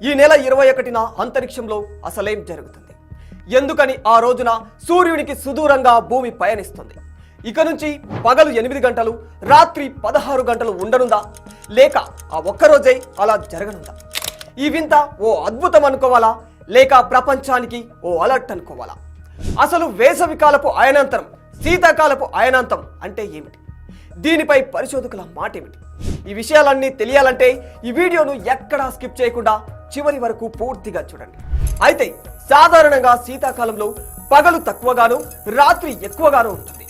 ఈ నెల 21న అంతరిక్షంలో అసలేం జరుగుతుంది? ఎందుకని ఆ రోజున సూర్యునికి సుదూరంగా భూమి పయనిస్తుంది? ఇక నుంచి పగలు 8 గంటలు, రాత్రి 16 గంటలు ఉండనుందా? లేక ఆ ఒక్కరోజే అలా జరగనుందా? ఈ వింత ఓ అద్భుతం అనుకోవాలా? లేక ప్రపంచానికి ఓ అలర్ట్ అనుకోవాలా? అసలు వేసవి కాలపు అయనాంతరం, శీతాకాలపు అయనాంతం అంటే ఏమిటి? దీనిపై పరిశోధకుల మాట ఏమిటి? ఈ విషయాలన్నీ తెలియాలంటే ఈ వీడియోను ఎక్కడా స్కిప్ చేయకుండా చివరి వరకు పూర్తిగా చూడండి. అయితే సాధారణంగా శీతాకాలంలో పగలు తక్కువగాను, రాత్రి ఎక్కువగాను ఉంటుంది.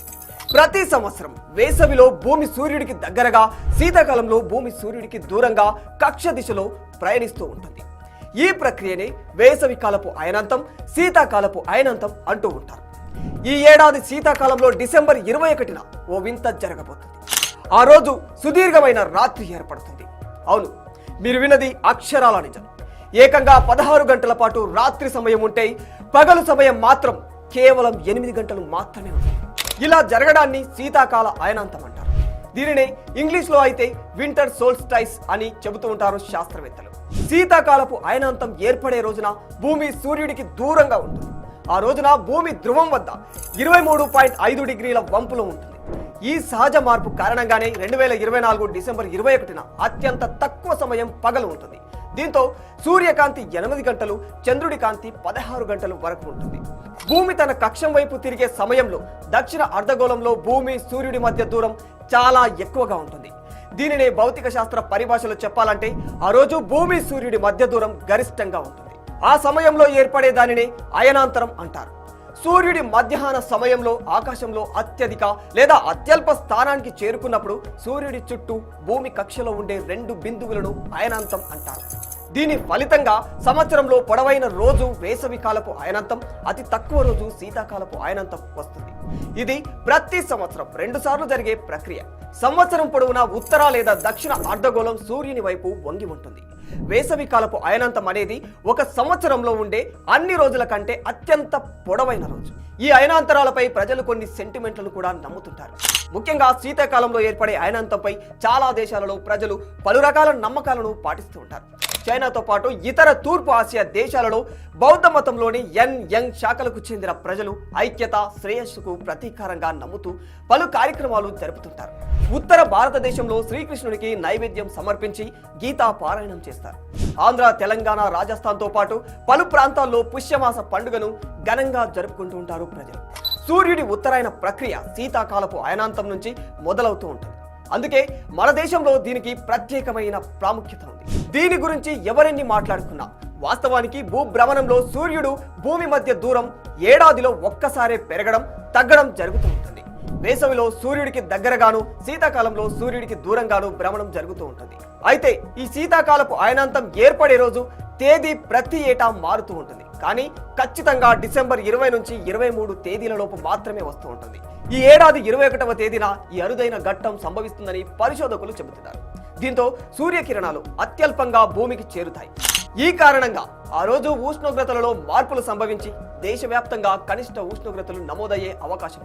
ప్రతి సంవత్సరం వేసవిలో భూమి సూర్యుడికి దగ్గరగా, శీతాకాలంలో భూమి సూర్యుడికి దూరంగా కక్ష దిశలో ప్రయాణిస్తూ ఉంటుంది. ఈ ప్రక్రియనే వేసవి కాలపు అయనాంతం, శీతాకాలపు అయనాంతం అంటూ ఉంటారు. ఈ ఏడాది శీతాకాలంలో డిసెంబర్ 21న ఓ వింత జరగబోతుంది. ఆ రోజు సుదీర్ఘమైన రాత్రి ఏర్పడుతుంది. అవును, మీరు విన్నది అక్షరాల నిజం. ఏకంగా 16 గంటల పాటు రాత్రి సమయం ఉంటే పగలు సమయం మాత్రం కేవలం 8 గంటలు మాత్రమే ఉంది. ఇలా జరగడాన్ని శీతాకాల అయనాంతం అంటారు. దీనినే ఇంగ్లీష్లో అయితే వింటర్ సోల్స్టైస్ అని చెబుతూ ఉంటారు శాస్త్రవేత్తలు. శీతాకాలపు అయనాంతం ఏర్పడే రోజున భూమి సూర్యుడికి దూరంగా ఉంటుంది. ఆ రోజున భూమి ధ్రువం వద్ద 23.5 డిగ్రీల వంపులో ఉంటుంది. ఈ సహజ మార్పు కారణంగానే 2024 డిసెంబర్ 21న అత్యంత తక్కువ సమయం పగలు ఉంటుంది. దీంతో సూర్యకాంతి 8 గంటలు, చంద్రుడి కాంతి 16 గంటలు వరకు ఉంటుంది. భూమి తన కక్షం వైపు తిరిగే సమయంలో దక్షిణ అర్ధగోళంలో భూమి సూర్యుడి మధ్య దూరం చాలా ఎక్కువగా ఉంటుంది. దీనినే భౌతిక శాస్త్ర పరిభాషలో చెప్పాలంటే ఆ రోజు భూమి సూర్యుడి మధ్య దూరం గరిష్టంగా ఉంటుంది. ఆ సమయంలో ఏర్పడే దానిని అయనాంతరం అంటారు. సూర్యుడి మధ్యాహ్న సమయంలో ఆకాశంలో అత్యధిక లేదా అత్యల్ప స్థానానికి చేరుకున్నప్పుడు సూర్యుడి చుట్టూ భూమి కక్షలో ఉండే 2 బిందువులను అయనాంతం అంటారు. దీని ఫలితంగా సంవత్సరంలో పొడవైన రోజు వేసవి కాలపు అయనాంతం, అతి తక్కువ రోజు శీతాకాలపు అయనాంతం వస్తుంది. ఇది ప్రతి సంవత్సరం 2 సార్లు జరిగే ప్రక్రియ. సంవత్సరం పొడవునా ఉత్తర లేదా దక్షిణ అర్ధగోళం సూర్యుని వైపు వంగి ఉంటుంది. వేసవి కాలపు అయనాంతం అనేది ఒక సంవత్సరంలో ఉండే అన్ని రోజుల కంటే అత్యంత పొడవైన రోజు. ఈ అయనాంతరాలపై ప్రజలు కొన్ని సెంటిమెంట్లను కూడా నమ్ముతుంటారు. ముఖ్యంగా శీతాకాలంలో ఏర్పడే అయనాంతంపై చాలా దేశాలలో ప్రజలు పలు రకాల నమ్మకాలను పాటిస్తూ ఉంటారు. చైనాతో పాటు ఇతర తూర్పు ఆసియా దేశాలలో బౌద్ధ మతంలోని యంగ్ శాఖలకు చెందిన ప్రజలు ఐక్యత, శ్రేయస్సుకు ప్రతీకారంగా నమ్ముతూ పలు కార్యక్రమాలు జరుపుతుంటారు. ఉత్తర భారతదేశంలో శ్రీకృష్ణుడికి నైవేద్యం సమర్పించి గీతా పారాయణం చేస్తారు. ఆంధ్ర, తెలంగాణ, రాజస్థాన్తో పాటు పలు ప్రాంతాల్లో పుష్యమాస పండుగను ఘనంగా జరుపుకుంటూ ఉంటారు ప్రజలు. సూర్యుడి ఉత్తరాయణ ప్రక్రియ శీతాకాలపు అయనాంతం నుంచి మొదలవుతూ ఉంటుంది. అందుకే మన దేశంలో దీనికి ప్రత్యేకమైన ప్రాముఖ్యత ఉంది. దీని గురించి ఎవరెన్ని మాట్లాడుకున్నా వాస్తవానికి భూభ్రమణంలో సూర్యుడు భూమి మధ్య దూరం ఏడాదిలో ఒక్కసారే పెరగడం, తగ్గడం జరుగుతూ ఉంటుంది. వేసవిలో సూర్యుడికి దగ్గరగాను, శీతాకాలంలో సూర్యుడికి దూరంగాను భ్రమణం జరుగుతూ ఉంటుంది. అయితే ఈ శీతాకాలపు అయనాంతం ఏర్పడే రోజు తేదీ ప్రతి ఏటా మారుతూ ఉంటుంది. కానీ ఖచ్చితంగా డిసెంబర్ 20 నుంచి 23 తేదీలలోపు మాత్రమే వస్తూ ఉంటుంది. ఈ ఏడాది 21వ తేదీన ఈ అరుదైన ఘట్టం సంభవిస్తుందని పరిశోధకులు చెబుతున్నారు. దీంతో సూర్యకిరణాలు అత్యల్పంగా భూమికి చేరుతాయి. ఈ కారణంగా ఆ రోజు ఉష్ణోగ్రతలలో మార్పులు సంభవించి దేశవ్యాప్తంగా కనిష్ట ఉష్ణోగ్రతలు నమోదయ్యే అవకాశం